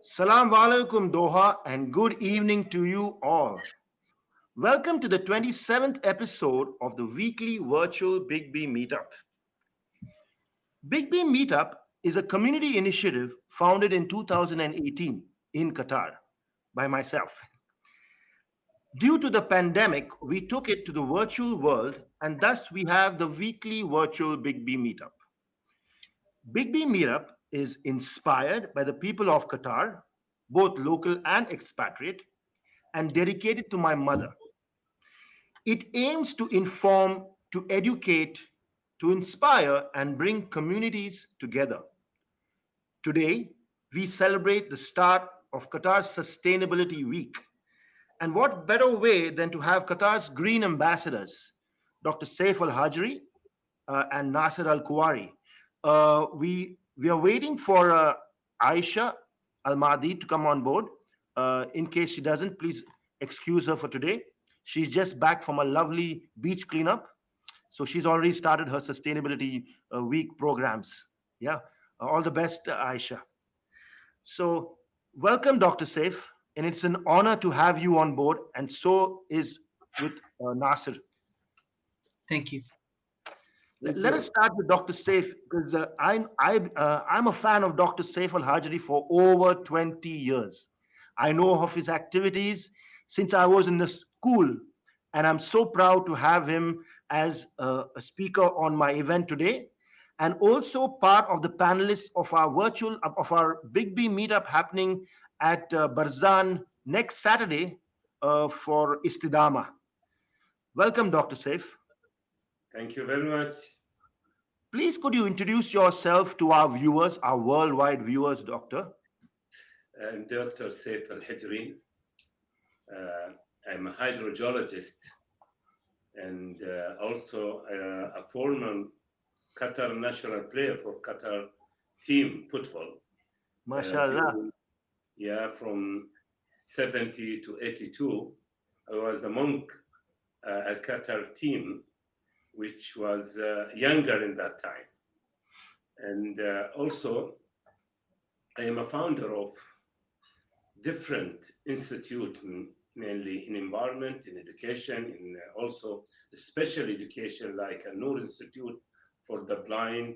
Salam alaikum Doha and good evening to you all. Welcome to the 27th episode of the weekly virtual Big B Meetup. Big B Meetup is a community initiative founded in 2018 in Qatar by myself. Due to the pandemic, we took it to the virtual world and thus we have the weekly virtual Big B Meetup. Big B Meetup is inspired by the people of Qatar, both local and expatriate, and dedicated to my mother. It aims to inform, to educate, to inspire, and bring communities together. Today, we celebrate the start of Qatar's Sustainability Week. And what better way than to have Qatar's green ambassadors, Dr. Saif Al Hajri and Nasser Al Kuwari. We are waiting for Aisha Al Mahdi to come on board. In case she doesn't, please excuse her for today. She's just back from a lovely beach cleanup. So she's already started her sustainability week programs. Yeah. All the best, Aisha. So welcome, Dr. Saif. And it's an honor to have you on board. And so is with Nasser. Thank you. Let, Thank let us you. start with Dr. Saif because I'm a fan of Dr. Saif Al Hajri for over 20 years. I know of his activities since I was in the school, and I'm so proud to have him as a speaker on my event today, and also part of the panelists of our virtual of our Big B meetup happening at Barzan next Saturday for Istidama. Welcome, Dr. Saif. Thank you very much. Please, could you introduce yourself to our viewers, our worldwide viewers, Doctor? I'm Dr. Saif Al Hijri. Uh, I'm a hydrogeologist and also a former Qatar national player for Qatar team football. MashaAllah. From 70 to 82, I was among a Qatar team which was younger in that time. And also, I am a founder of different institutes, mainly in environment, in education, in also special education, like a Noor Institute for the Blind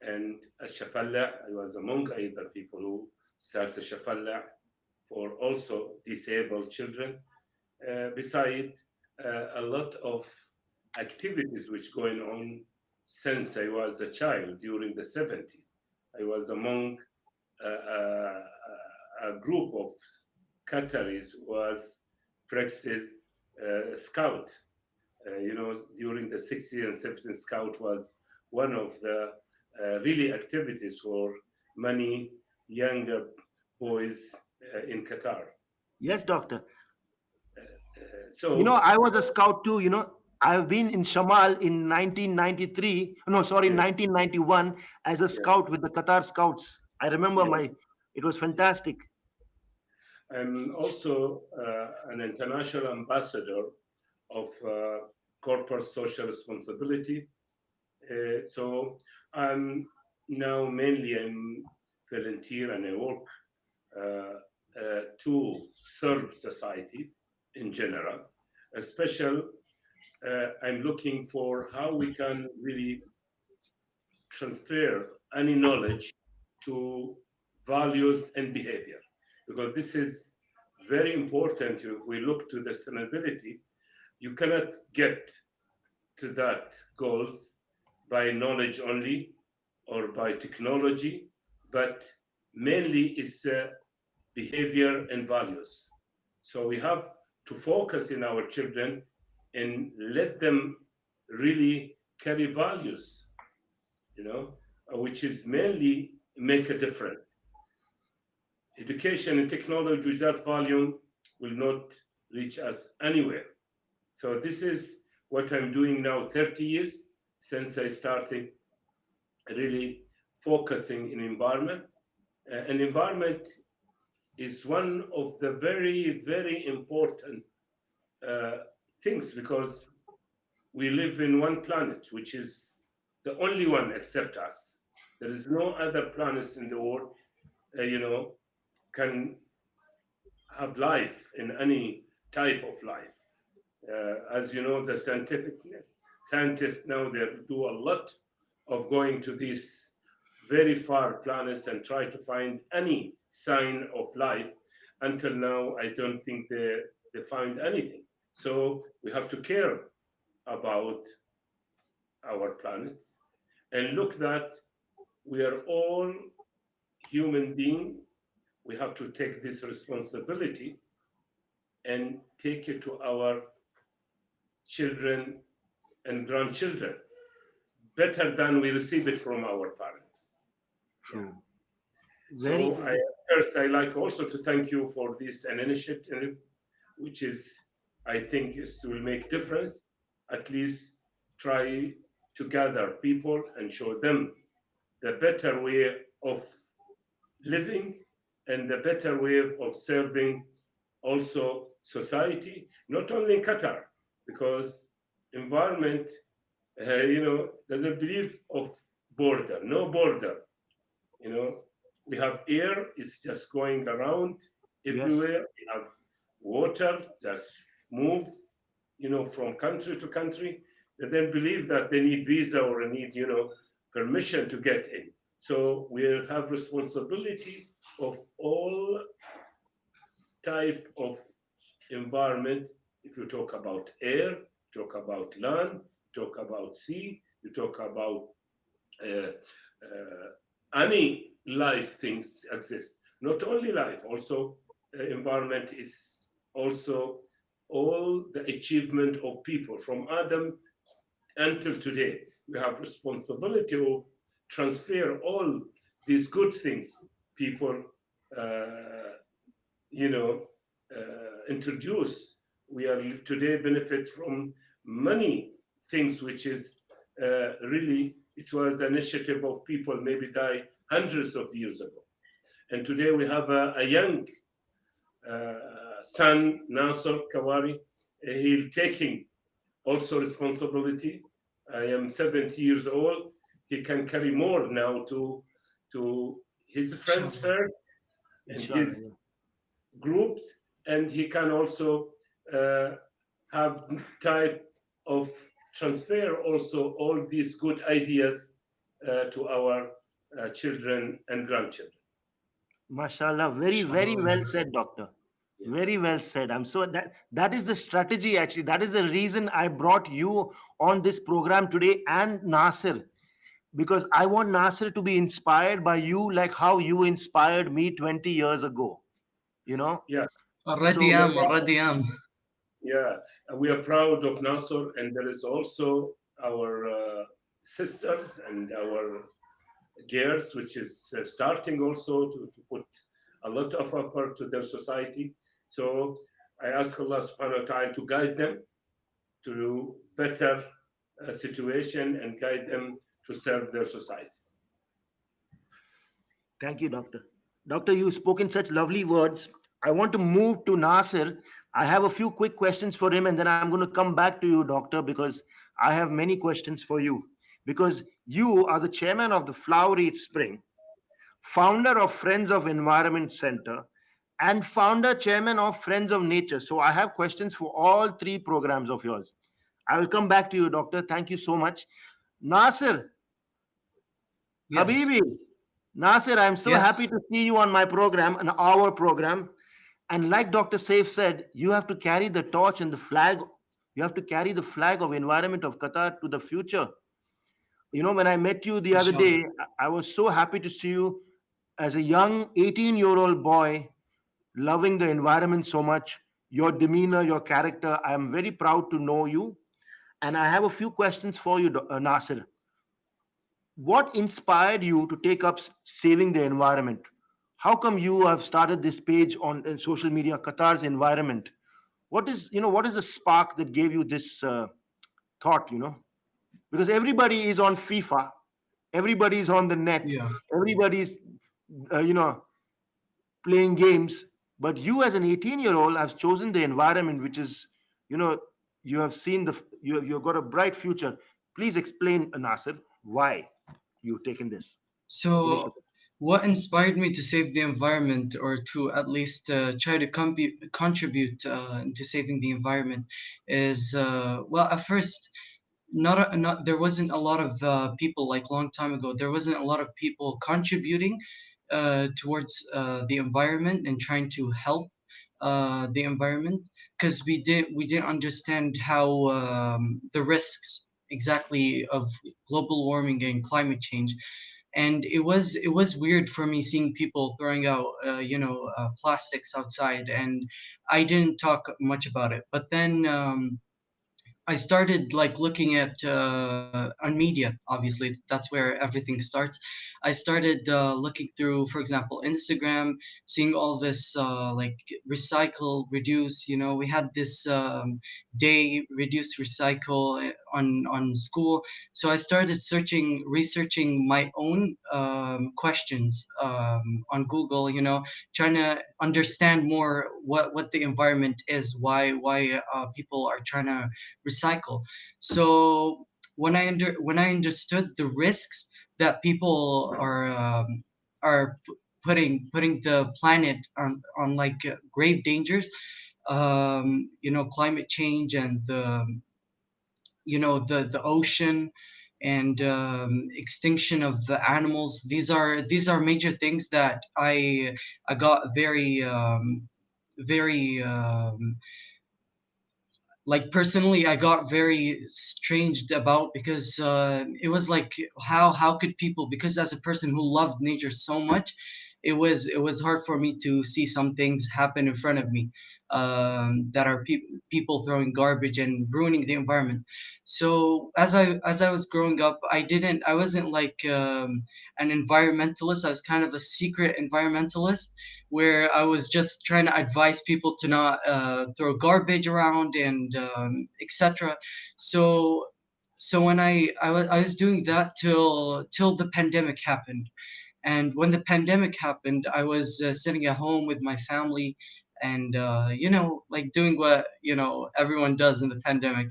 and a Shafalla. I was among either people who started Shafalla for also disabled children. Beside a lot of activities which going on since I was a child during the 70s. I was among a group of Qataris who was practiced scout. During the 60s and 70s, scout was one of the really activities for many younger boys in Qatar. Yes, Doctor. So, I was a scout too. I've been in Shamal in 1993. No, sorry, yeah, 1991 as a yeah, scout with the Qatar Scouts. I remember yeah. it was fantastic. I'm also an international ambassador of corporate social responsibility. So I'm now mainly I'm volunteer and I work to serve society in general. Especially, I'm looking for how we can really transfer any knowledge to values and behavior, because this is very important. If we look to the sustainability, you cannot get to that goals by knowledge only or by technology, but mainly it's behavior and values. So we have to focus in our children and let them really carry values, which is mainly make a difference. Education and technology without volume will not reach us anywhere. So this is what I'm doing now, 30 years since I started really focusing in environment. And environment is one of the very, very important uh, things, because we live in one planet, which is the only one except us. There is no other planets in the world, uh, you know, can have life in any type of life. As you know, the scientists now they do a lot of going to these very far planets and try to find any sign of life. Until now, I don't think they find anything. So we have to care about our planets and look that we are all human beings. We have to take this responsibility and take it to our children and grandchildren better than we receive it from our parents. Yeah. True. Very. So first I like also to thank you for this an initiative, which is I think is will make difference. At least try to gather people and show them the better way of living and the better way of serving also society, not only in Qatar, because environment, doesn't believe of border, no border. You know, we have air, it's just going around Yes. everywhere. We have water, just move, from country to country. They then believe that they need visa or need, permission to get in. So we have responsibility of all type of environment. If you talk about air, talk about land, talk about sea, you talk about uh, any life things exist. Not only life, also environment is also all the achievement of people from Adam until today. We have responsibility to transfer all these good things people uh, you know, introduce. We are today benefit from many things, which is really it was an initiative of people maybe die hundreds of years ago, and today we have a young son Nasser Kawari. He's taking also responsibility. I am 70 years old. He can carry more now to his friends Inshallah. first and Inshallah. his Yeah. groups, and he can also uh, have type of transfer also all these good ideas to our children and grandchildren. Mashallah, very, very Inshallah. well said, doctor. Yeah. Very well said. I'm so that is the strategy actually. That is the reason I brought you on this program today and Nasir, because I want Nasir to be inspired by you like how you inspired me 20 years ago. You know? Yeah, Already So we are am, proud. already am. Yeah, we are proud of Nasser, and there is also our sisters and our girls, which is starting also to put a lot of effort to their society. So I ask Allah subhanahu wa ta'ala to guide them to better situation and guide them to serve their society. thank you, doctor. Doctor, you've spoken such lovely words. I want to move to Nasir. I have a few quick questions for him, and then I'm going to come back to you, doctor, because I have many questions for you. Because you are the chairman of the Flower Spring, founder of Friends of Environment Center, and founder chairman of Friends of Nature. So I have questions for all three programs of yours. I will come back to you, doctor. Thank you so much. Nasir, Yes. Habibi, Nasir, I'm so happy Yes. to see you on my program, on our program. And like Dr. Saif said, you have to carry the torch and the flag. You have to carry the flag of environment of Qatar to the future. You know, when I met you the other Inshallah. day, I was so happy to see you as a young 18-year-old boy loving the environment so much, your demeanor, your character. I am very proud to know you. And I have a few questions for you, Nasir. What inspired you to take up saving the environment? How come you have started this page on social media, Qatar's environment? What is the spark that gave you this thought? Because everybody is on FIFA, everybody is on the net, Yeah. everybody's uh, you know playing games, but you as an 18-year-old have chosen the environment which is, you know you have seen you've got a bright future. Please explain, Nasir, why you've taken this. So What inspired me to save the environment, or to at least try to contribute to saving the environment, is well, at first, not there wasn't a lot of people, like long time ago. There wasn't a lot of people contributing towards the environment and trying to help the environment, because we didn't understand how the risks exactly of global warming and climate change. And it was weird for me seeing people throwing out plastics outside, and I didn't talk much about it. But then I started like looking at on media. Obviously, that's where everything starts. I started looking through, for example, Instagram, seeing all this like recycle, reduce. We had this day, reduce, recycle, on school. So I started researching my own questions on Google. Trying to understand more what the environment is, why people are trying to recycle. So when I understood the risks that people are putting the planet on like grave dangers, climate change, and the ocean, and extinction of the animals. These are major things that I got very like personally I got very strange about, because it was like, how could people, because as a person who loved nature so much, it was hard for me to see some things happen in front of me, that are people throwing garbage and ruining the environment. So as I was growing up, I wasn't like an environmentalist. I was kind of a secret environmentalist, where I was just trying to advise people to not throw garbage around, and etc. So when I was doing that till the pandemic happened. And when the pandemic happened, I was sitting at home with my family, and like doing what everyone does in the pandemic.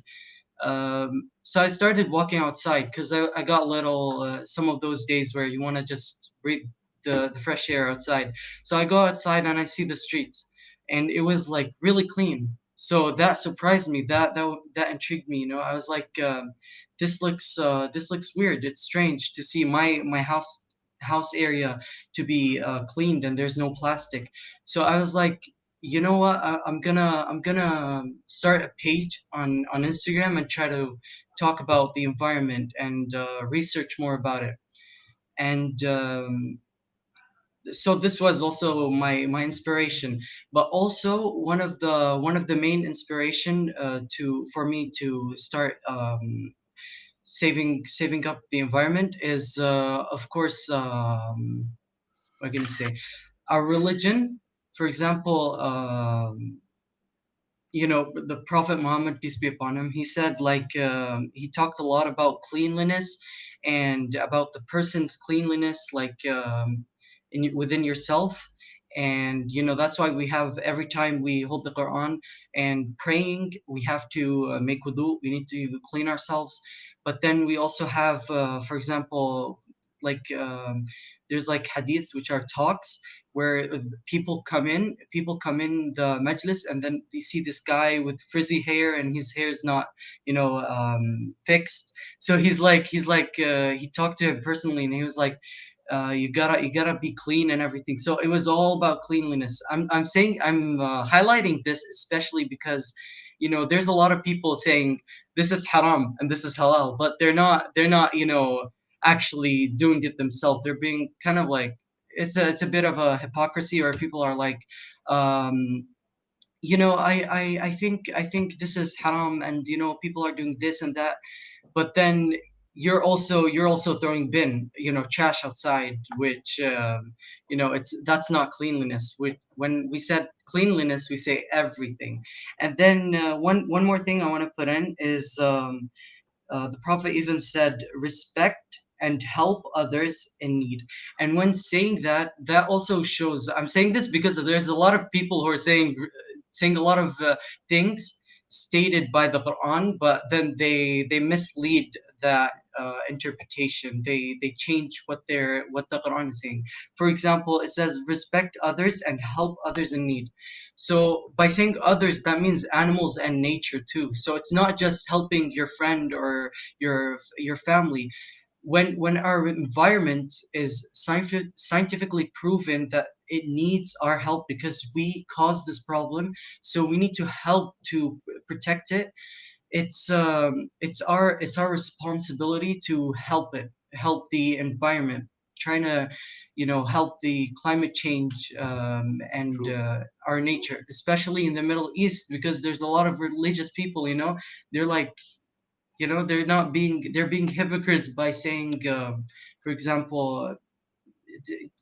So I started walking outside, because I got little some of those days where you want to just breathe the fresh air outside. So I go outside and I see the streets, and it was like really clean. So that surprised me. That intrigued me. I was like, this looks weird. It's strange to see my house area to be cleaned, and there's no plastic. So I was like, you know what, I'm gonna start a page on Instagram and try to talk about the environment, and research more about it. And so this was also my inspiration. But also one of the main inspiration to for me to start saving up the environment is, of course, what am I gonna say, our religion. For example, the Prophet Muhammad, peace be upon him, he said, like, he talked a lot about cleanliness, and about the person's cleanliness, like, within yourself. And that's why we have, every time we hold the Quran and praying, we have to make wudu. We need to clean ourselves. But then we also have, for example, like, there's like hadiths, which are talks, where people come in the majlis, and then they see this guy with frizzy hair, and his hair is not fixed. So he talked to him personally, and he was like, you gotta be clean and everything. So it was all about cleanliness. I'm highlighting this especially because there's a lot of people saying this is haram and this is halal, but they're not actually doing it themselves. They're being kind of like, it's a bit of a hypocrisy, or people are like, um I think this is haram, and people are doing this and that. But then you're also throwing bin, trash outside, which it's that's not cleanliness. When we said cleanliness, we say everything. And then one more thing I want to put in is, the Prophet even said, respect and help others in need. And when saying that, that also shows, I'm saying this because there's a lot of people who are saying a lot of things stated by the Quran, but then they mislead that interpretation. They change what the Quran is saying. For example, it says respect others and help others in need. So by saying others, that means animals and nature too. So it's not just helping your friend or your family. When our environment is scientifically proven that it needs our help because we caused this problem, so we need to help to protect it. It's our responsibility to help it, help the environment, trying to help the climate change, and True. our nature, especially in the Middle East, because there's a lot of religious people. They're like, they're being hypocrites by saying, for example,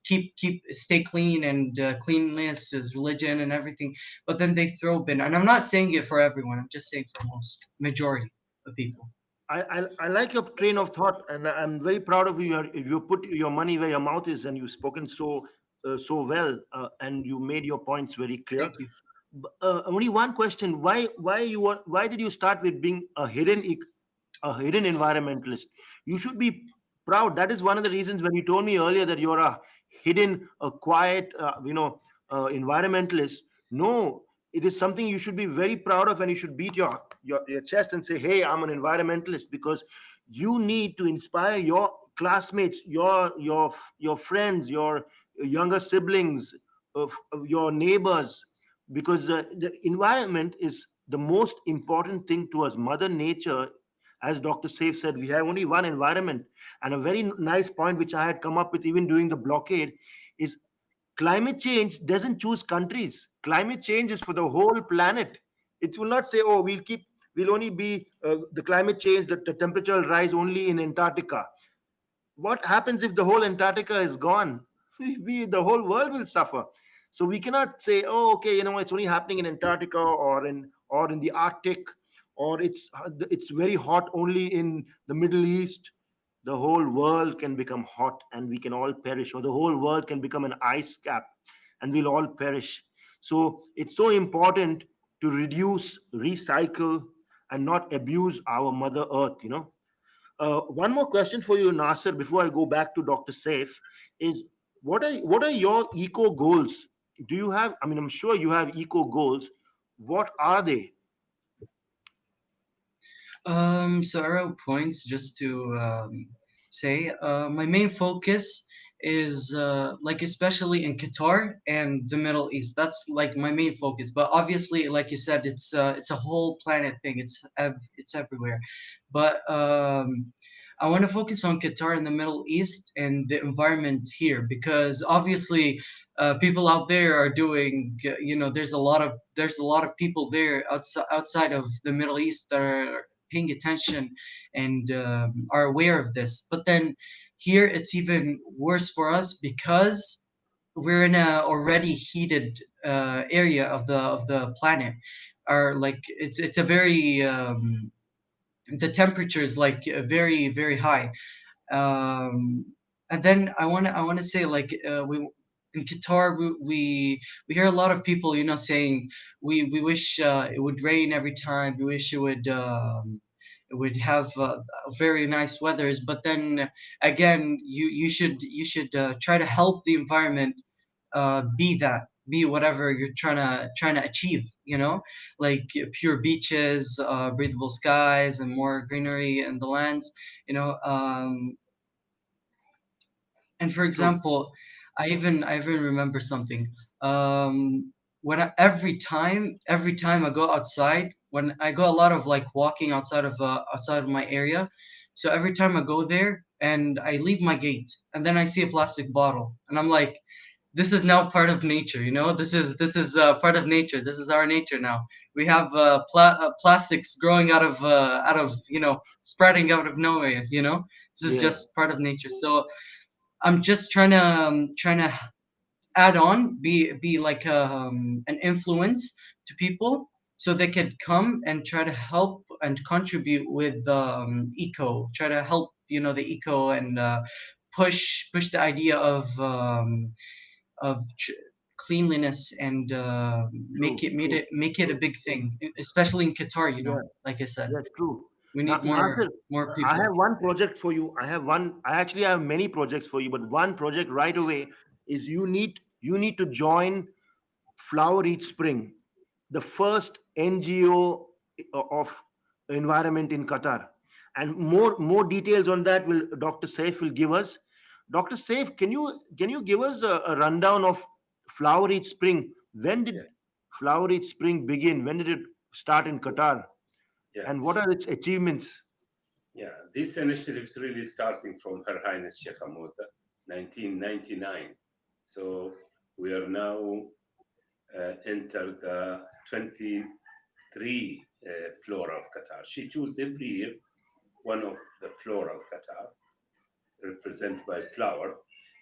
keep stay clean, and cleanliness is religion and everything. But then they throw bin, and I'm not saying it for everyone, I'm just saying for most majority of people. I like your train of thought, and I'm very proud of you. You put your money where your mouth is, and you've spoken so well, and you made your points very clear. Thank you. Only one question: why did you start with being a hidden environmentalist? You should be proud. That is one of the reasons when you told me earlier that you're a hidden, a quiet, environmentalist. No, it is something you should be very proud of, and you should beat your chest and say, "Hey, I'm an environmentalist," because you need to inspire your classmates, your friends, your younger siblings, of your neighbors, because the environment is the most important thing to us. Mother Nature, as Dr. Saif said, we have only one environment. And a very nice point which I had come up with even during the blockade is climate change doesn't choose countries. Climate change is for the whole planet. It will not say, oh, we'll only be the climate change, that the temperature will rise only in Antarctica. What happens if the whole Antarctica is gone? The whole world will suffer. So we cannot say, oh, okay, it's only happening in Antarctica or in the Arctic, or it's very hot only in the Middle East. The whole world can become hot and we can all perish, or the whole world can become an ice cap and we'll all perish. So it's so important to reduce, recycle, and not abuse our Mother Earth. One more question for you, Nasser, before I go back to Dr. Saif, is what are your eco goals? Do you have? I mean, I'm sure you have eco goals. What are they? Several points just to say. My main focus is like especially in Qatar and the Middle East. That's like my main focus. But obviously, like you said, it's a whole planet thing. It's everywhere. But I want to focus on Qatar and the Middle East and the environment here, because obviously people out there are doing, there's a lot of people there outside of the Middle East that are paying attention and are aware of this. But then here it's even worse for us because we're in a already heated area of the planet. Are like it's a very the temperature is like very very high. um, and then I want to say, like, we in Qatar, we hear a lot of people, saying we wish it would rain every time. We wish it would have very nice weathers. But then again, you should try to help the environment, be whatever you're trying to achieve. Like pure beaches, breathable skies, and more greenery in the lands. you know um and for True. example, I even remember something. Every time I go outside, when I go a lot of like walking outside of my area. So every time I go there and I leave my gate, and then I see a plastic bottle, and I'm like, this is now part of nature. This is part of nature. This is our nature now. We have plastics growing out of spreading out of nowhere. This is Yeah. just part of nature. So I'm just trying to add on, be like an influence to people, so they could come and try to help and contribute with eco. Try to help the eco, and push the idea of cleanliness, and make True. it made True. it make it a big thing, especially in Qatar. Yeah. Like I said. Yeah. True. We Now, need Nasir, more I people. have one project for you. I actually have many projects for you, but one project right away is you need to join Flower Each Spring, the first NGO of environment in Qatar. And more details on that will Dr. Saif will give us. Dr. Saif, can you give us a rundown of Flower Each Spring? When Yeah, did Flower Each Spring begin? When did it start in Qatar? yeah. And what are its achievements? Yeah, this initiative is really starting from Her Highness Sheikh Moza, 1999. So we are now entered the 23 flora of Qatar. She chooses every year one of the flora of Qatar, represented by flower,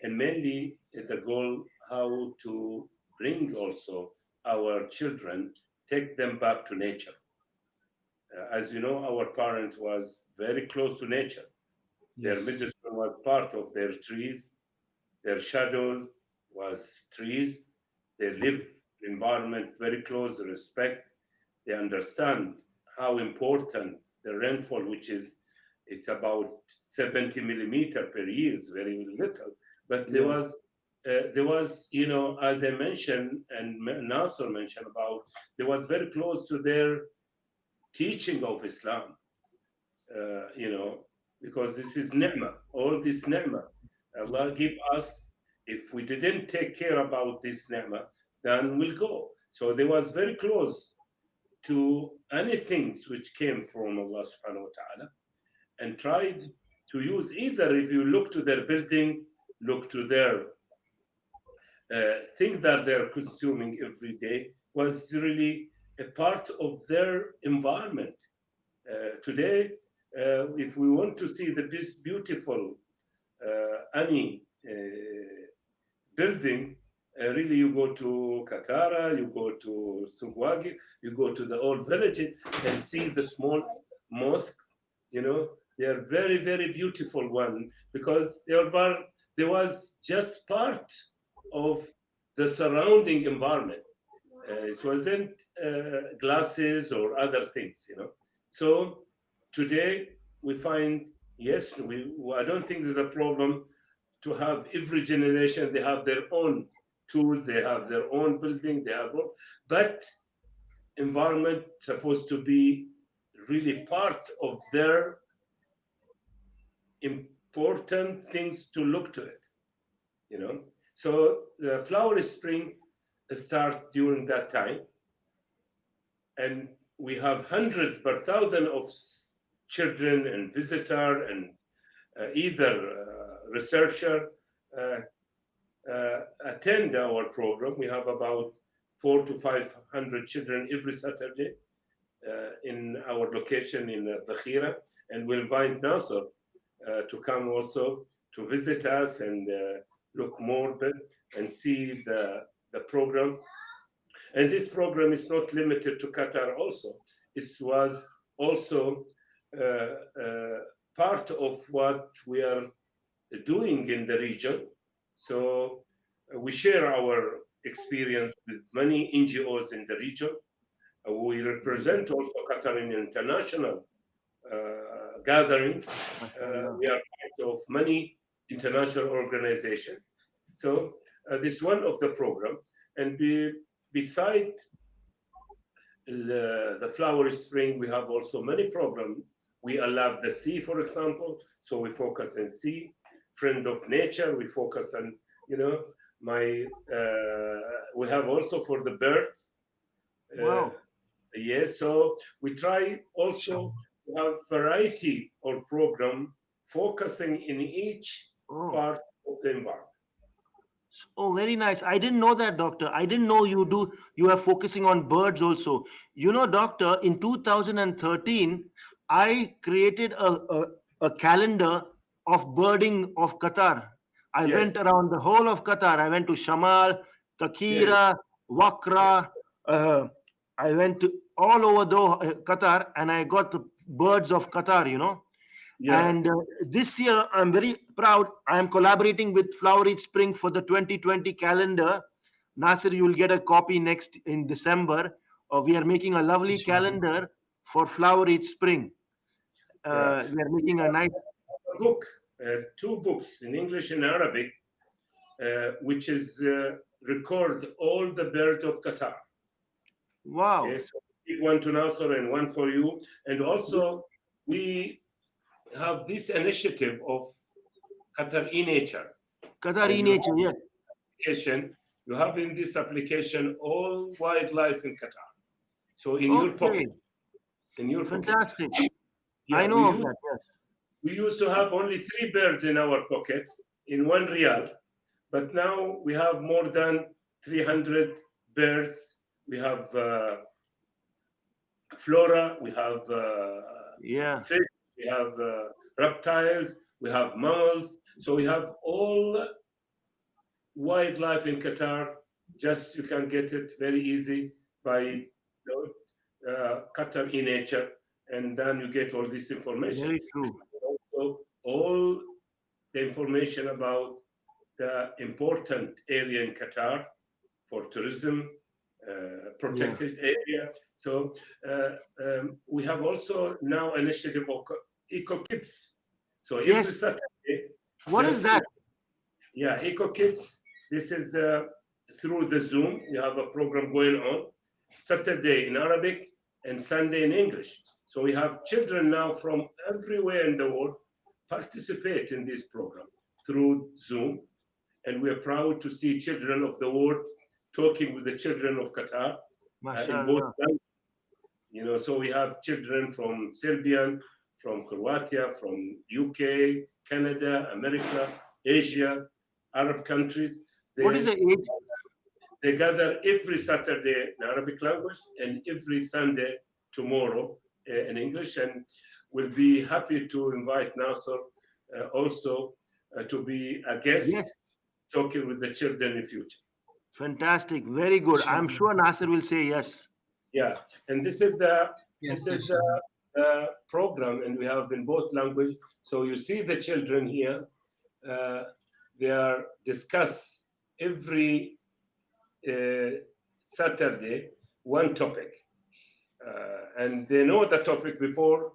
and mainly the goal how to bring also our children, take them back to nature. As you know, our parents was very close to nature. Their Yes. medicine was part of their trees. Their shadows was trees. They live environment very close, respect. They understand how important the rainfall, which is it's about 70 millimeter per year, is very little. But there Yeah. was as I mentioned and Nasser mentioned about, there was very close to their teaching of Islam, uh, you know, because this is ni'mah, all this ni'mah. Allah give us, if we didn't take care about this ni'mah, then we'll go. So they was very close to anything which came from Allah subhanahu wa ta'ala, and tried to use, either if you look to their building, look to their thing that they're consuming every day, was really a part of their environment. Today, if we want to see the beautiful any building, really you go to Katara, you go to Sugwagi, you go to the old villages and see the small mosques. You know, they are very, very beautiful one, because they was just part of the surrounding environment. It wasn't glasses or other things, you know. So today we find, yes, I don't think there's a problem to have every generation, they have their own tools, they have their own building, they have all, but environment supposed to be really part of their important things to look to it, you know. So the flower spring starts during that time, and we have hundreds per thousand of children and visitor and either researcher uh, attend our program. We have about 400 to 500 children every Saturday in our location in Dakhira, and we invite Nasser to come also to visit us and look more and see the program. And this program is not limited to Qatar also. It was also uh, uh, part of what we are doing in the region. So we share our experience with many NGOs in the region. We represent also Qatar in international gathering. MashaAllah. We are part of many international organizations. So this one of the program, and beside the flower spring, we have also many programs. We love the sea, for example, so we focus on sea. Friend of nature, we focus on, you know, my. We have also for the birds. Uh, Wow. yes, so we try also to have variety or program focusing in each Oh. part of the environment. Oh, very nice. I didn't know that, doctor. I didn't know you are focusing on birds also. Doctor, in 2013, I created a calendar of birding of Qatar. I went Yes, around the whole of Qatar. I went to Shamal, yeah, Takira, Wakra. Uh, I went to all over Qatar, and I got the birds of Qatar. yeah. And this year, I'm very proud. I am collaborating with Flowery Spring for the 2020 calendar. Nasir, you'll get a copy next in December. We are making a lovely Inshallah. calendar for Flowery Spring. Yeah. We are making a nice. A book, two books in English and Arabic, which is record all the birds of Qatar. Okay, Wow. so give one to Nasser and one for you. And also, we have this initiative of Qatar e-nature, Qatari and you have nature, yeah. application. You have in this application all wildlife in Qatar. So in your pocket, Okay. in your pocket. Fantastic. I Yeah, know of that, yes. we used to have only three birds in our pockets in one real, but now we have more than 300 birds. We have flora, we have Yeah. fish, we have reptiles, we have mammals. So we have all wildlife in Qatar. Just you can get it very easy by Qatar in nature, and then you get all this information. Very true. Also, all the information about the important area in Qatar for tourism, Yeah. protected area. So we have also now initiative of Eco Kids. So every Yes. Saturday, What is just that? yeah, Eco Kids. This is through the Zoom. You have a program going on Saturday in Arabic and Sunday in English. So we have children now from everywhere in the world participate in this program through Zoom, and we are proud to see children of the world talking with the children of Qatar in both MashaAllah. languages. So we have children from Serbian, from Croatia, from UK, Canada, America, Asia, Arab countries. What is They the age? they gather every Saturday in Arabic language and every Sunday tomorrow in English, and we'll be happy to invite Nasser also to be a guest Yes. talking with the children in future. Fantastic. Very good. I'm Inshallah. sure Nasser will say yes. Yeah, and this Yes, is inshallah. the program, and we have in both language. So you see the children here. Uh, they are discuss every Saturday one topic, and they know the topic before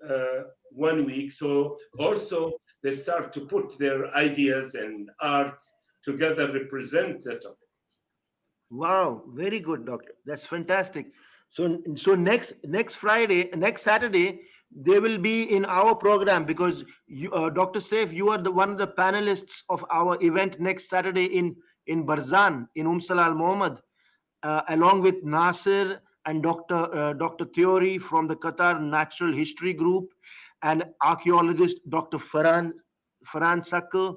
uh, 1 week. So also they start to put their ideas and art together, represent the topic. Wow, very good, doctor. That's fantastic. So next Friday, next Saturday, they will be in our program because you, Dr. Saif, you are the one of the panelists of our event next Saturday in Barzan in Umsalal Mohammed, along with Nasir and Dr. Theory from the Qatar Natural History Group, and archaeologist Dr. Farhan Sakal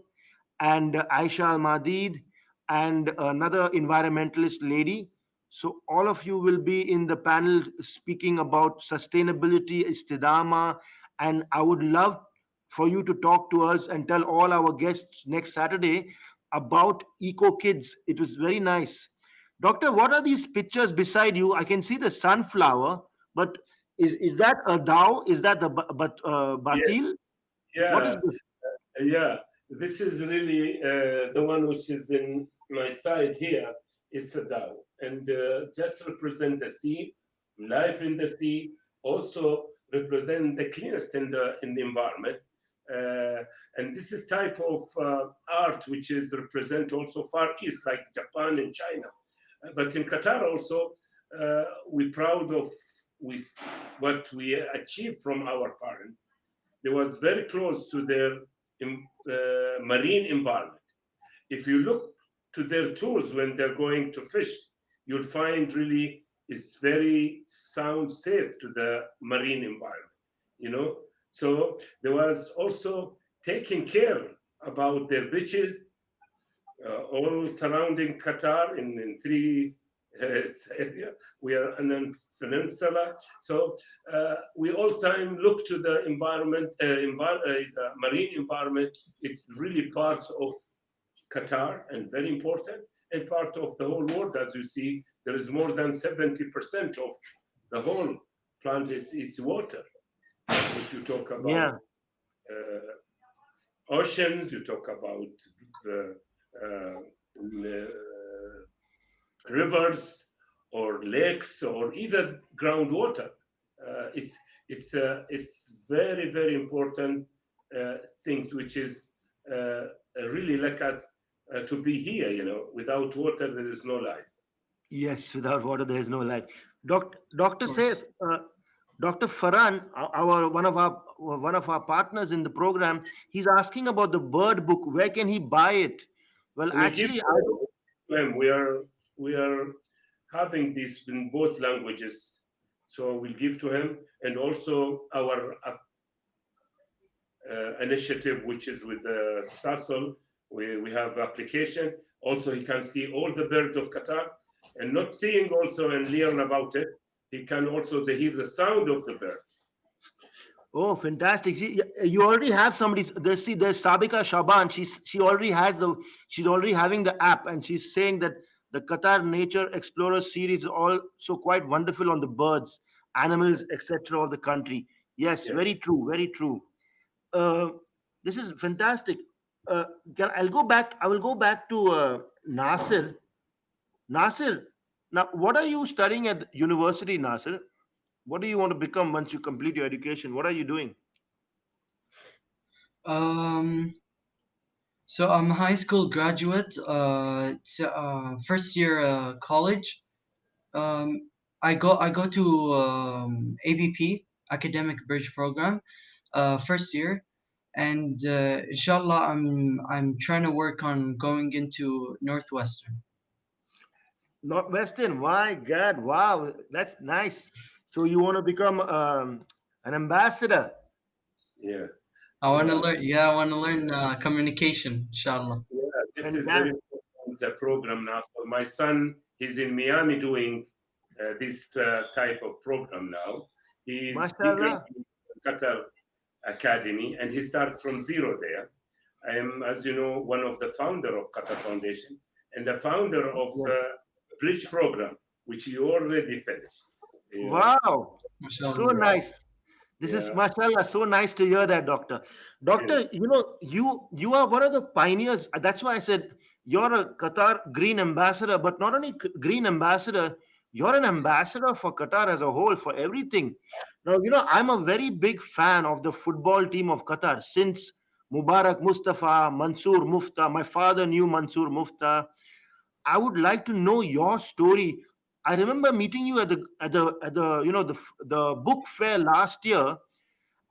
and Aisha Al Madid and another environmentalist lady. So all of you will be in the panel speaking about sustainability, istidama, and I would love for you to talk to us and tell all our guests next Saturday about Eco Kids. It was very nice. Doctor, what are these pictures beside you? I can see the sunflower, but is that a dao? Is that the Yeah, batil? What is yeah. this? Yeah, this is really the one which is in my side here. It's a dao, and just represent the sea, life in the sea. Also represent the cleanest in the environment. Uh, and this is type of art which is represent also Far East, like Japan and China. But in Qatar also, we're proud of with what we achieved from our parents. They was very close to their marine environment. If you look to their tools when they're going to fish, you'll find really it's very sound safe to the marine environment. You know, so there was also taking care about their beaches, all surrounding Qatar in three area. We are in a peninsula, so we all time look to the environment, the marine environment. It's really part of Qatar and very important and part of the whole world. As you see, there is more than 70% of the whole planet is water. If you talk about Yeah. oceans, you talk about the uh, rivers or lakes or either groundwater. It's It's very very important thing, which is really like us to be here. Without water there is no life. Yes, without water there is no life. Of Dr. Saif, course. Dr. Farhan, our one of our partners in the program, he's asking about the bird book. Where can he buy it? Well, We give actually, I don't. to him. We are having this in both languages, so we'll give to him, and also our initiative, which is with the SASL. We have application. Also, he can see all the birds of Qatar, and not seeing also and learn about it. He can also hear the sound of the birds. Oh, fantastic! You already have somebody. There's Sabika Shaban. She's already having the app, and she's saying that the Qatar Nature Explorer series is also quite wonderful on the birds, animals, Yes, etc. of the country. Yes, yes. very true, very true. Uh, this is fantastic. Uh, I'll go back. I will go back to Nasir. Nasir, now what are you studying at university, Nasir? What do you want to become once you complete your education? What are you doing? Um, so I'm a high school graduate, first year college. Um, I go to ABP, Academic Bridge Program, first year, and inshallah, I'm trying to work on going into Northwestern. Northwestern. My God, wow, that's nice. So you want to become an ambassador? Yeah, I want to yeah, learn. Yeah, I want to learn communication, inshallah. yeah. This is very Fantastic. important program now. So my son, he's in Miami doing this type of program now. He Mashallah. graduated from Qatar Academy, and he started from zero there. I am, as you know, one of the founder of Qatar Foundation and the founder of Yes. Bridge Program, which you already finished. Yeah, Wow. So Mashallah. nice. This is yeah, mashallah. So nice to hear that, doctor. Doctor, yeah, you are one of the pioneers. That's why I said you're a Qatar Green Ambassador, but not only Green Ambassador, you're an ambassador for Qatar as a whole, for everything. Now, I'm a very big fan of the football team of Qatar since Mubarak Mustafa, Mansour Mufta. My father knew Mansour Mufta. I would like to know your story. I remember meeting you at the the book fair last year,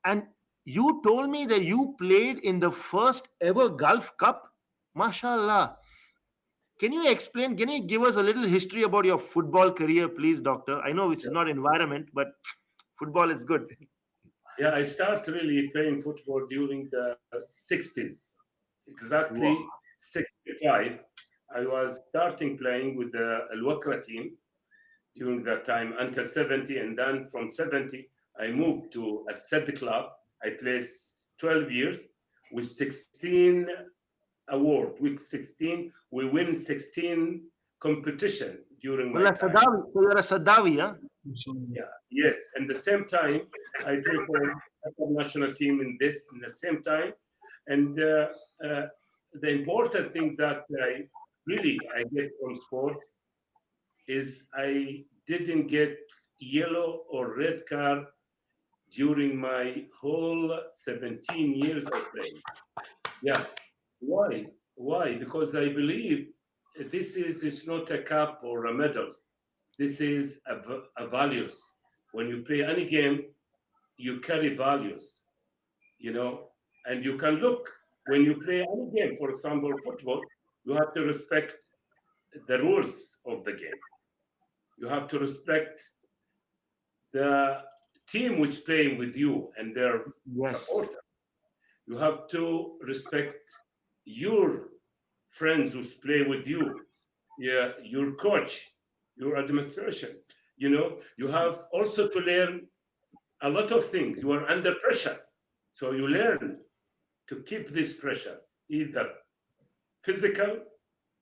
and you told me that you played in the first ever Gulf Cup. Mashallah. Can you explain? Can you give us a little history about your football career, please, doctor? I know this is not environment, but football is good. yeah. I started really playing football during the 60s, exactly Wow. 65. I was starting playing with the Al Wakra team during that time until 70, and then from 70 I moved to a Said club. I played 12 years with 16 award. Week 16 we win 16 competition during Well, my a time. Sadawi. So you're a Sadawi, huh? Mashallah. Yeah, yes, and the same time I play for the national team in the same time. And uh, the important thing that I get from sport is I didn't get yellow or red card during my whole 17 years of playing. Yeah. Why? Why? Because I believe this is it's not a cup or a medals. This is a values. When you play any game, you carry values, you know, and you can look when you play any game. For example, football, you have to respect the rules of the game. You have to respect the team which playing with you and their Yes. supporter. You have to respect your friends who play with you, yeah, your coach, your administration. You have also to learn a lot of things. You are under pressure, so you learn to keep this pressure, either physical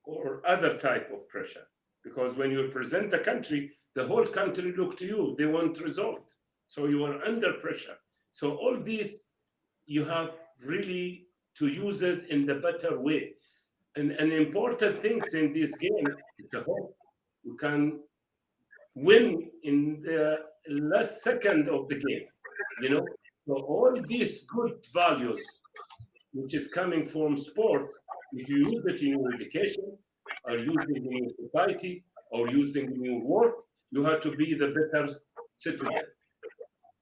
or other type of pressure. Because when you represent the country, the whole country look to you. They want result. So you are under pressure. So all these you have really to use it in the better way. And an important things in this game is the hope. You can win in the last second of the game. you know. So all these good values, which is coming from sport, if you use it in your education, or using in your society, or using in your work, you have to be the better citizen.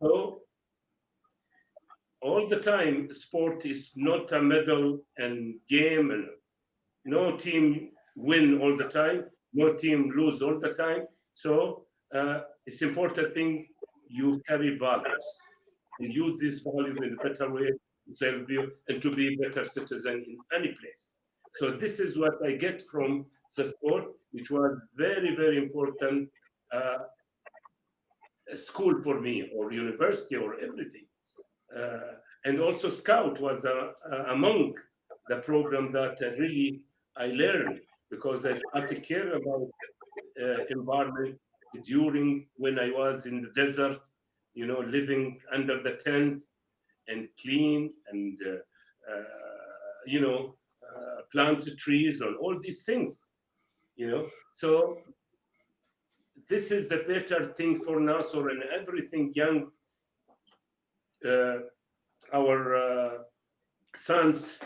So all the time, sport is not a medal and game, and no team win all the time, no team lose all the time. So it's important thing you carry values and use these values in a better way to serve you and to be a better citizen in any place. So this is what I get from the sport, which was very, very important uh, school for me, or university, or everything. And also Scout was among the program that really I learned, because I started care about environment during when I was in the desert, living under the tent and clean and plant trees and all these things. So this is the better thing for Nasser and everything young uh, our sons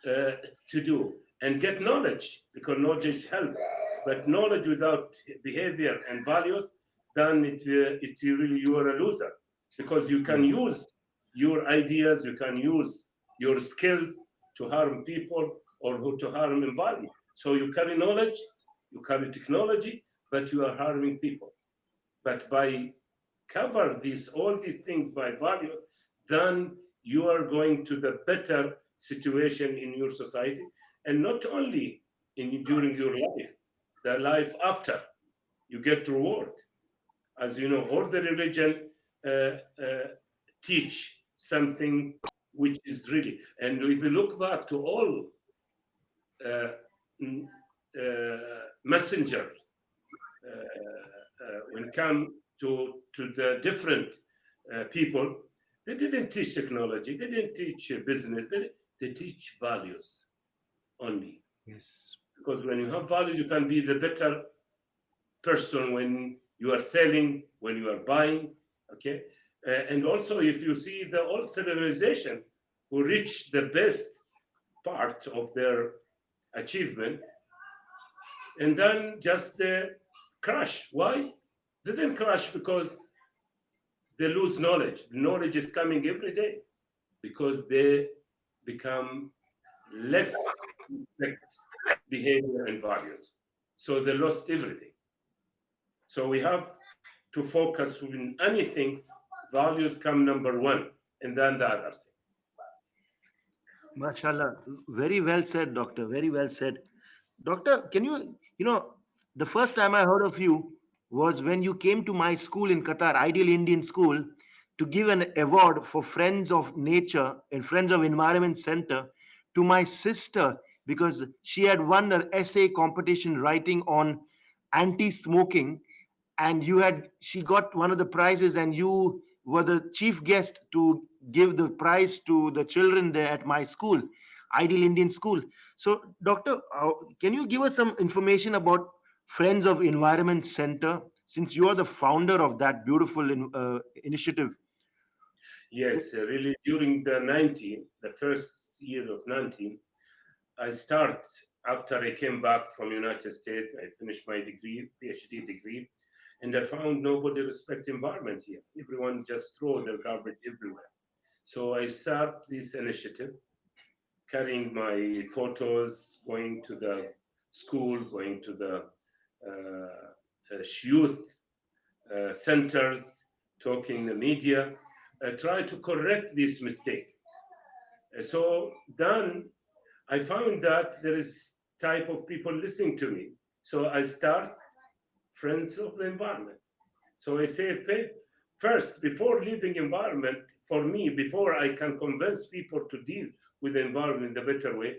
uh, to do, and get knowledge, because knowledge helps. But knowledge without behavior and values, then it really you are a loser, because you can use your ideas, you can use your skills to harm people or to harm environment. So you carry knowledge, you carry technology, but you are harming people. But by cover these all these things by value, then you are going to the better situation in your society, and not only in during your life, the life after you get reward. As you know, all the religion uh, uh, teach something which is really, and if you look back to all uh, messengers when come to the different people, they didn't teach technology, they didn't teach business, they teach values only. Yes. Because when you have values, you can be the better person when you are selling, when you are buying. Okay, and also if you see the old civilization who reach the best part of their achievement, and then just crash. Why? They didn't crash because they lose knowledge. Knowledge is coming every day because they become less respect behavior and values. So they lost everything. So we have to focus on anything. Values come number one, and then the others. Mashallah. Very well said, doctor. Very well said. Doctor, can the first time I heard of you was when you came to my school in Qatar, Ideal Indian School, to give an award for Friends of Nature and Friends of Environment Center to my sister, because she had won an essay competition writing on anti-smoking, and she got one of the prizes, and you were the chief guest to give the prize to the children there at my school, Ideal Indian School. So doctor, can you give us some information about Friends of Environment Center, since you are the founder of that beautiful initiative? Yes, really. During the first year of 19, I start after I came back from United States. I finished my degree, PhD degree, and I found nobody respect environment here. Everyone just throw their garbage everywhere. So I start this initiative, carrying my photos, going to the school, going to the youth centers, talking the media, try to correct this mistake. So then I found that there is type of people listening to me. So I start Friends of the Environment. So I say, first, before leaving environment, for me, before I can convince people to deal with the environment in a better way,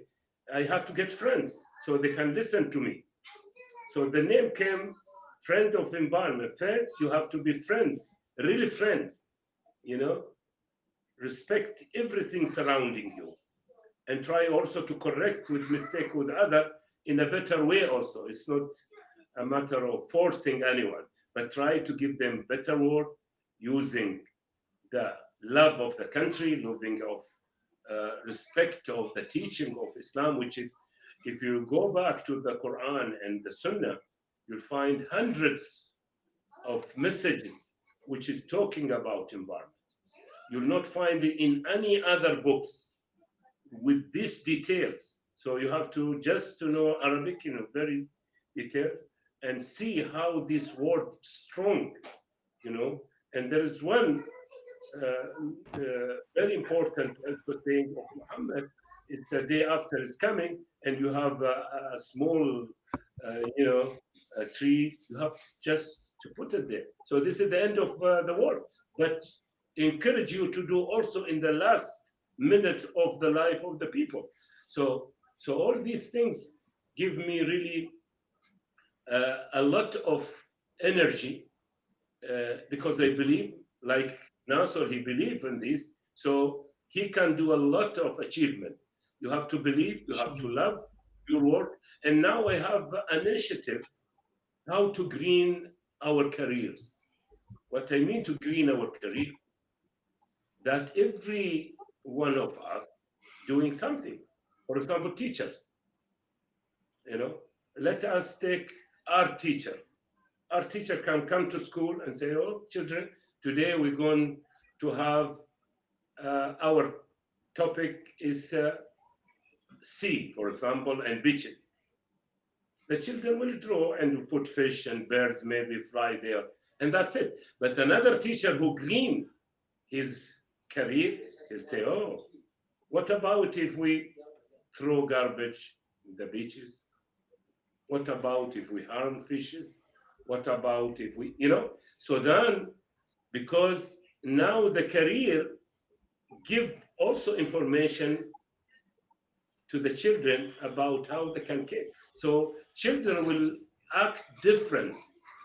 I have to get friends so they can listen to me. So the name came Friend of Environment. First, you have to be friends, really friends, you know, respect everything surrounding you, and try also to correct with mistake with other in a better way also. It's not a matter of forcing anyone, but try to give them better word using the love of the country, loving of respect of the teaching of Islam, which is, if you go back to the Quran and the Sunnah, you'll find hundreds of messages which is talking about environment. You'll not find it in any other books with these details. So you have to just to know Arabic, very detailed, and see how this word strong, you know. And there is one very important also saying of Muhammad. It's a day after it's coming, and you have a small, a tree. You have just to put it there. So this is the end of the world. But encourage you to do also in the last minute of the life of the people. So all these things give me really a lot of energy because they believe, like Nasser, he believed in this, so he can do a lot of achievement. You have to believe, you have to Inshallah. love your work. And now I have an initiative how to green our careers. What I mean to green our career, that every one of us doing something. For example, teachers, you know, let us take our teacher. Our teacher can come to school and say, "Oh, children, today we're going to have our topic is sea, for example, and beaches." The children will draw and put fish and birds maybe fly there, and that's it. But another teacher who green his career, he'll say, "Oh, what about if we throw garbage in the beaches? What about if we harm fishes? What about if we, you know?" So then, because now the career give also information to the children about how they can care. So children will act different,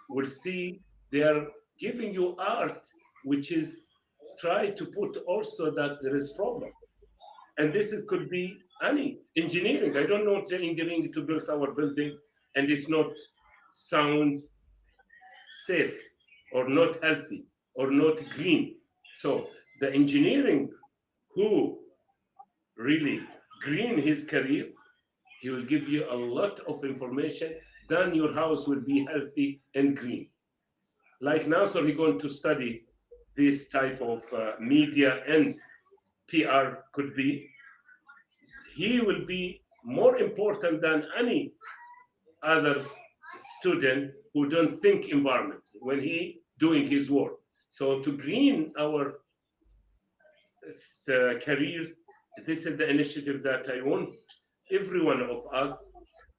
will see they are giving you art, which is try to put also that there is problem. And this is, could be any engineering. I don't know engineering to build our building and it's not sound safe or not healthy or not green. So the engineering who really green his career, he will give you a lot of information. Then your house will be healthy and green. Like now, so he's going to study this type of media and PR could be. He will be more important than any other student who don't think environment when he doing his work. So to green our careers, this is the initiative that I want every one of us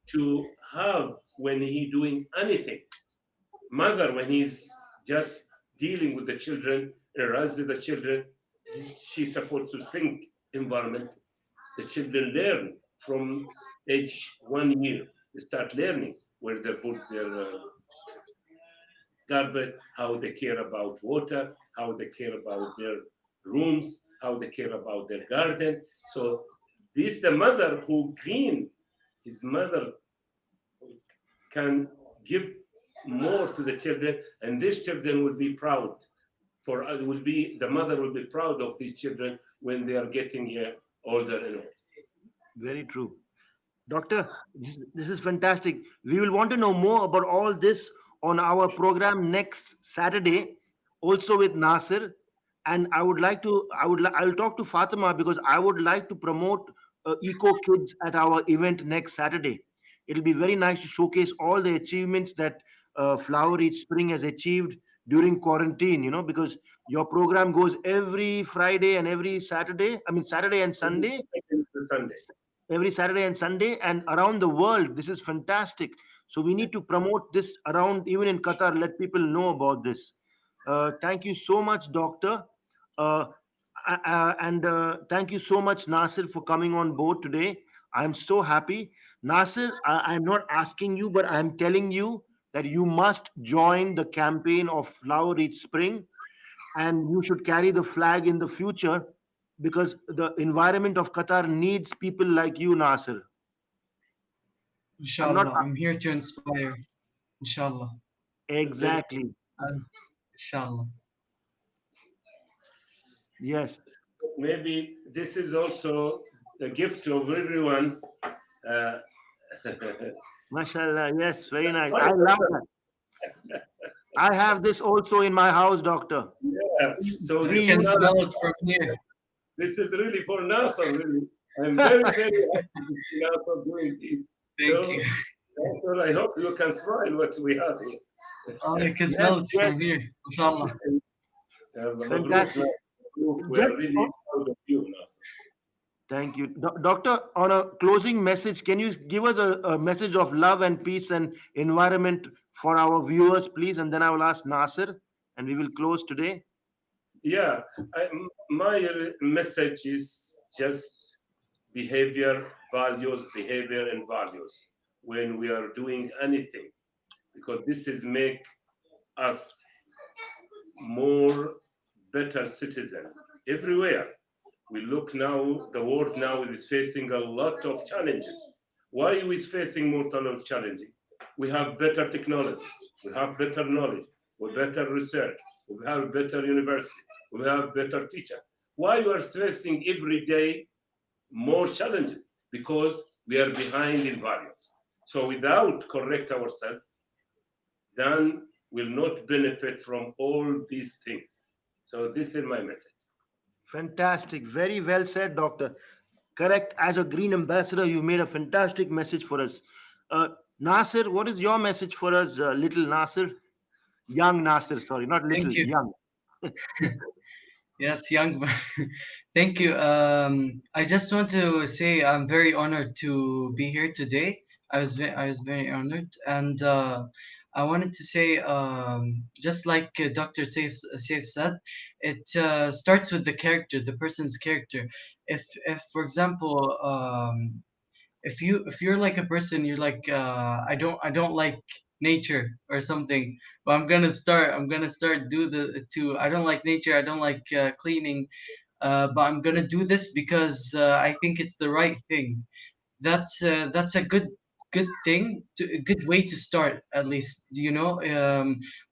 to have when he doing anything. Mother, when he's just dealing with the children, raising the children, she's supposed to think environment. The children learn from age 1 year. They start learning where they put their garbage, how they care about water, how they care about their rooms, how they care about their garden. So this the mother who green his mother can give more to the children, and these children will be proud. For will be the mother will be proud of these children when they are getting older and older. Very true. Doctor, this is fantastic. We will want to know more about all this on our program next Saturday, also with Nasir. And I will talk to Fatima because I would like to promote Eco Kids at our event next Saturday. It'll be very nice to showcase all the achievements that Flower Each Spring has achieved during quarantine, because your program goes every Friday and every Saturday, I mean, Saturday and Sunday, Sunday. every Saturday and Sunday, and around the world. This is fantastic. So we need to promote this around, even in Qatar. Let people know about this. Thank you so much, Doctor. Uh, and thank you so much, Nasir, for coming on board today. I'm so happy. Nasir, I'm not asking you, but I'm telling you that you must join the campaign of Flower Each Spring, and you should carry the flag in the future because the environment of Qatar needs people like you, Nasir. I'm not Inshallah. I'm here to inspire. Inshallah. Let's exactly. And inshallah. Yes. Maybe this is also a gift of everyone. Uh, Mashallah. Yes, very nice. Why, I love doctor? that. I have this also in my house, doctor. Yeah. So We We this is can use not, smell it from here. this is really for NASA. Really, I'm very very happy to see NASA doing this. Thank you. So, doctor, I hope you can smile what we have Oh, I can yes, smell it yes, from here. Inshallah. here. مبروك fantastic. مبروك. We Just are really proud of you, NASA. thank you, doctor. On a closing message, can you give us a message of love and peace and environment for our viewers, please? And then I will ask Nasir, and we will close today. Yeah, my message is just behavior and values when we are doing anything, because this is make us more better citizen everywhere. We look now, the world now is facing a lot of challenges. Why is facing more of challenging? We have better technology, we have better knowledge, we better research, we have better university, we have better teacher. Why we are facing every day more challenges? Because we are behind in values. So without correct ourselves, then will not benefit from all these things. So this is my message. Fantastic, very well said, doctor. Correct. As a green ambassador, you made a fantastic message for us. Nasir, what is your message for us, little Nasir? Young Nasir, sorry, not little, Thank you. young. Yes, young. Thank you. I just want to say I'm very honored to be here today. I was very honored, and I wanted to say, just like Dr. Saif said, it starts with the character, the person's character. If for example, if you're like a person, you're like, I don't like nature or something, but I'm gonna start do the to I don't like nature, I don't like cleaning, but I'm gonna do this because I think it's the right thing. That's a good thing, a good way to start, at least,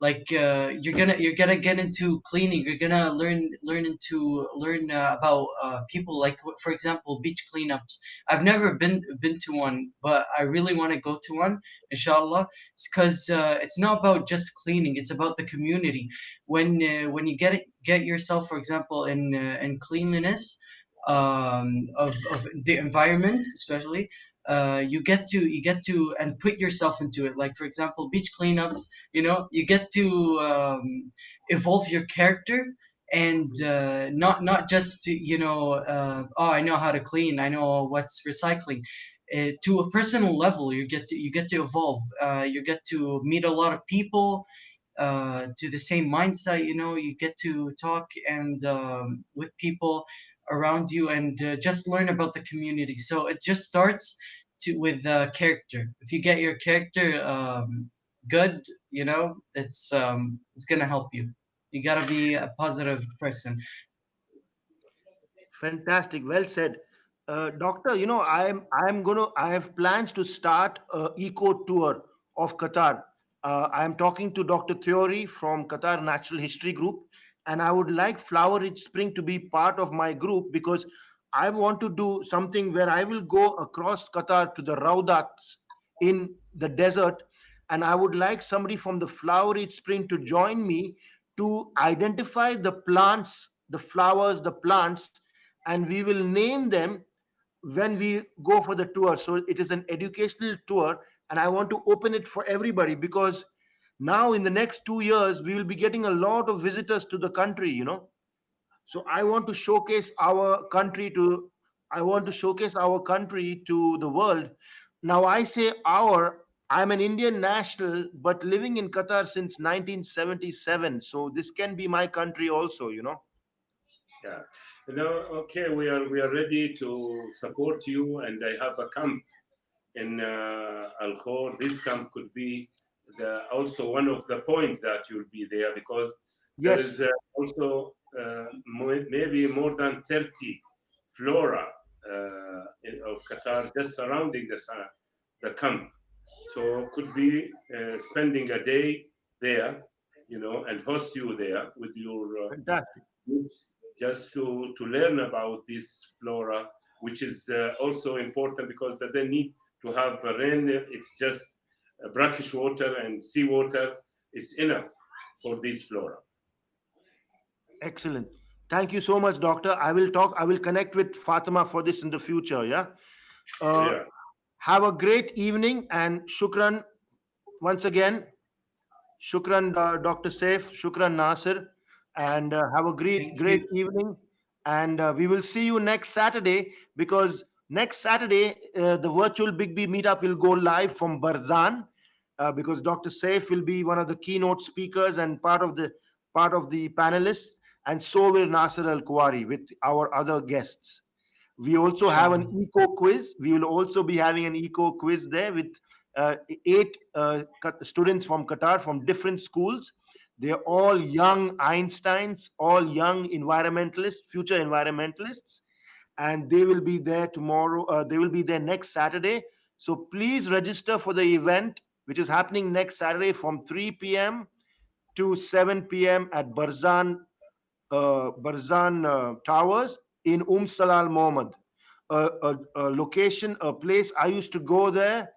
like you're gonna get into cleaning, you're gonna learn about people, like for example, beach cleanups. I've never been to one, but I really want to go to one, inshallah. Because it's not about just cleaning, it's about the community. When you get yourself, for example, in cleanliness, of the environment, especially, you get to and put yourself into it. Like for example, beach cleanups, you get to evolve your character, and not just oh, I know how to clean, I know what's recycling. To a personal level, you get to evolve, you get to meet a lot of people to the same mindset. You get to talk and with people around you, and just learn about the community. So it just starts with character. If you get your character good, it's gonna help you. You gotta be a positive person. Fantastic. Well said. Doctor, I have plans to start a eco tour of Qatar. I am talking to Dr. Theory from Qatar Natural History Group, and I would like Flower Ridge Spring to be part of my group because I want to do something where I will go across Qatar to the Raudats in the desert, and I would like somebody from the Flower Ridge Spring to join me to identify the plants, the flowers, the plants, and we will name them when we go for the tour. So it is an educational tour, and I want to open it for everybody because now in the next 2 years we will be getting a lot of visitors to the country. So I want to showcase our country to the world. Now I say our, I'm an Indian national but living in Qatar since 1977, so this can be my country also. Yeah. Okay, we are ready to support you, and I have a camp in Al Khor. This camp could be also one of the points that you'll be there, because there Yes. is also maybe more than 30 flora of Qatar just surrounding the camp. So could be spending a day there, and host you there with your Fantastic. groups. just to learn about this flora, which is also important because that they need to have rain. It's just brackish water and seawater is enough for this flora. Excellent. Thank you so much, doctor. I will connect with Fatima for this in the future. Yeah. Uh, Yeah, have a great evening and shukran once again. Shukran, Dr. Saif. Shukran, Nasir. And have a great, Thank great you. evening. And we will see you next Saturday because next Saturday, the virtual Big B meetup will go live from Barzan because Dr. Saif will be one of the keynote speakers and part of the panelists. And so will Nasir Al Kuwari with our other guests. We also have an Inshallah. eco quiz. We will also be having an eco quiz there with eight students from Qatar from different schools. They're all young Einsteins, all young environmentalists, future environmentalists, and they will be there tomorrow. They will be there next Saturday. So please register for the event, which is happening next Saturday from 3 p.m. to 7 p.m. at Barzan Towers in Salal Mohammed, a location, a place I used to go there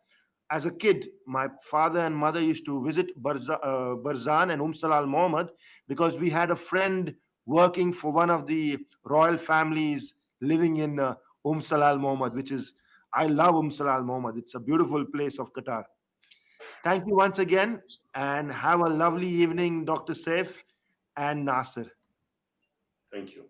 as a kid. My father and mother used to visit Barzan and Salal Mohammed because we had a friend working for one of the royal families living in Salal Mohammed, which is, I love Salal Mohammed. It's a beautiful place of Qatar. Thank you once again and have a lovely evening, Dr. Saif and Nasir. thank you.